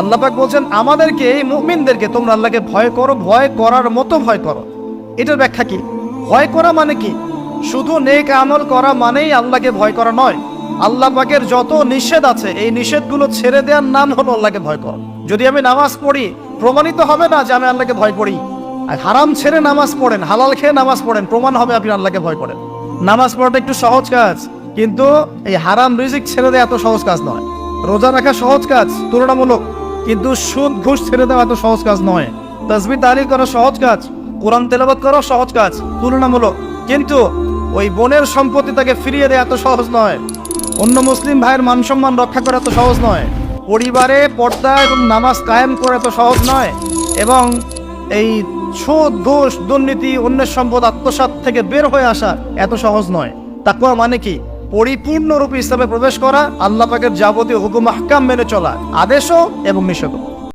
আল্লাহ পাক বলছেন আমাদেরকে, এই মুমিনদেরকে তোমরা আল্লাহকে ভয় করো, ভয় করার মতো ভয় করো। এটার ব্যাখ্যা কি? ভয় করা মানে কি? শুধু নেক আমল করা মানেই আল্লাহকে ভয় করা নয়। আল্লাহ পাকের যত নিষেধ আছে এই নিষেধগুলো ছেড়ে দেওয়ার নাম হলো আল্লাহকে ভয় করা। যদি আমি নামাজ পড়ি, প্রমাণিত হবে না যে আমি আল্লাহকে ভয় করি। আর হারাম ছেড়ে নামাজ পড়েন, হালাল খেয়ে নামাজ পড়েন, প্রমাণ হবে আপনি আল্লাহকে ভয় করেন। নামাজ পড়াটা একটু সহজ কাজ, কিন্তু এই হারাম রিজিক ছেড়ে দেওয়া এত সহজ কাজ নয়। রোজা রাখা সহজ কাজ তুলনামূলক, কিন্তু সুদ ঘুষ ছেড়ে দেওয়া এত সহজ কাজ নয়। তাসবিহ তাহলিল করা সহজ কাজ, কোরআন তেলাওয়াত করা সহজ কাজ তুলনামূলক, কিন্তু ওই বোনের সম্পত্তি তাকে ফিরিয়ে দেওয়া এত সহজ নয়। অন্য মুসলিম ভাইয়ের মান সম্মান রক্ষা করা এত সহজ নয়। পরিবারে পর্দা এবং নামাজ কায়েম করা এত সহজ নয়। এবং এই সুদ ঘুষ দুর্নীতি অন্যের সম্পদ আত্মসাৎ থেকে বের হয়ে আসা এত সহজ নয়। তাকওয়া মানে কি? পরিপূর্ণরূপে ইসলামে প্রবেশ করা, আল্লাহ পাকের যাবতীয় হুকুম আহকাম মেনে চলা, আদেশও এবং নিষেধও।